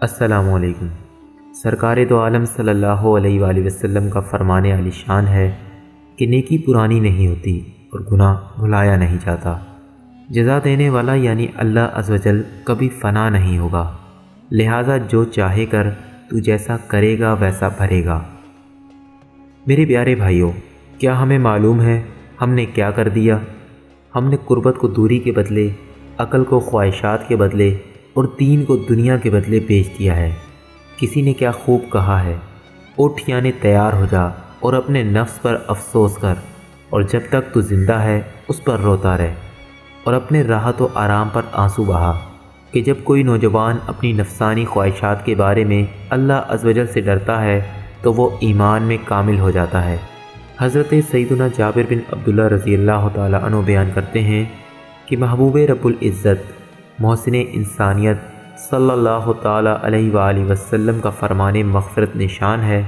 السلام علیکم۔ سرکار دو عالم صلی اللہ علیہ وآلہ وسلم کا فرمان عالی شان ہے کہ نیکی پرانی نہیں ہوتی اور گناہ بھلایا نہیں جاتا۔ جزا دینے والا یعنی اللہ عز و جل کبھی فنا نہیں ہوگا، لہٰذا جو چاہے کر تو جیسا کرے گا ویسا بھرے گا۔ میرے پیارے بھائیوں، کیا ہمیں معلوم ہے ہم نے کیا کر دیا؟ ہم نے قربت کو دوری کے بدلے، عقل کو خواہشات کے بدلے اور دین کو دنیا کے بدلے بیچ دیا ہے۔ کسی نے کیا خوب کہا ہے، اٹھ یعنی تیار ہو جا اور اپنے نفس پر افسوس کر، اور جب تک تو زندہ ہے اس پر روتا رہ، اور اپنے راحت و آرام پر آنسو بہا۔ کہ جب کوئی نوجوان اپنی نفسانی خواہشات کے بارے میں اللہ عز و جل سے ڈرتا ہے تو وہ ایمان میں کامل ہو جاتا ہے۔ حضرت سیدنا جابر بن عبداللہ رضی اللہ تعالیٰ عنہ بیان کرتے ہیں کہ محبوب رب العزت محسن انسانیت صلی اللہ تعالیٰ علیہ وآلہ وسلم کا فرمان مغفرت نشان ہے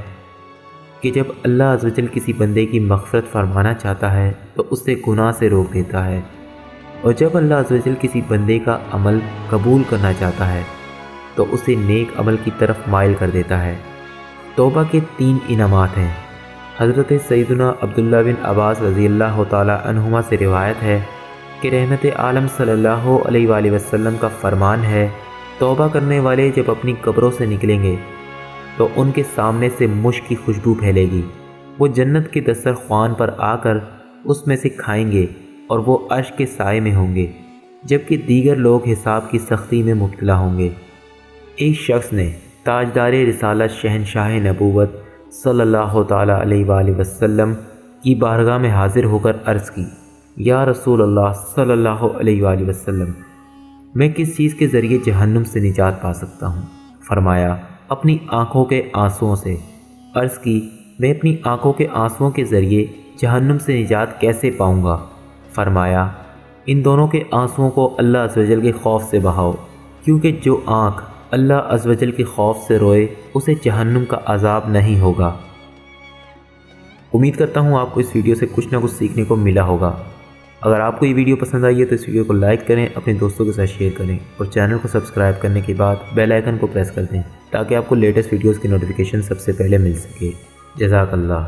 کہ جب اللہ عز و جل کسی بندے کی مغفرت فرمانا چاہتا ہے تو اسے گناہ سے روک دیتا ہے، اور جب اللہ عز و جل کسی بندے کا عمل قبول کرنا چاہتا ہے تو اسے نیک عمل کی طرف مائل کر دیتا ہے۔ توبہ کے 3 انعامات ہیں۔ حضرت سیدنا عبداللہ بن عباس رضی اللہ تعالیٰ عنہما سے روایت ہے کہ رحمت عالم صلی اللہ علیہ وآلہ وسلم کا فرمان ہے، توبہ کرنے والے جب اپنی قبروں سے نکلیں گے تو ان کے سامنے سے مشک کی خوشبو پھیلے گی، وہ جنت کے دسترخوان پر آ کر اس میں سے کھائیں گے اور وہ عرش کے سائے میں ہوں گے، جبکہ دیگر لوگ حساب کی سختی میں مبتلا ہوں گے۔ ایک شخص نے تاجدار رسالت شہنشاہ نبوت صلی اللہ تعالیٰ علیہ وآلہ وسلم کی بارگاہ میں حاضر ہو کر عرض کی، یا رسول اللہ صلی اللہ علیہ وآلہ وسلم، میں کس چیز کے ذریعے جہنم سے نجات پا سکتا ہوں؟ فرمایا، اپنی آنکھوں کے آنسوؤں سے۔ عرض کی، میں اپنی آنکھوں کے آنسوؤں کے ذریعے جہنم سے نجات کیسے پاؤں گا؟ فرمایا، ان دونوں کے آنسوؤں کو اللہ عز و جل کے خوف سے بہاؤ، کیونکہ جو آنکھ اللہ عز و جل کے خوف سے روئے اسے جہنم کا عذاب نہیں ہوگا۔ امید کرتا ہوں آپ کو اس ویڈیو سے کچھ نہ کچھ سیکھنے کو ملا ہوگا۔ اگر آپ کو یہ ویڈیو پسند آئی ہے تو اس ویڈیو کو لائک کریں، اپنے دوستوں کے ساتھ شیئر کریں، اور چینل کو سبسکرائب کرنے کے بعد بیل آئیکن کو پریس کر دیں تاکہ آپ کو لیٹسٹ ویڈیوز کی نوٹیفیکیشن سب سے پہلے مل سکے۔ جزاک اللہ۔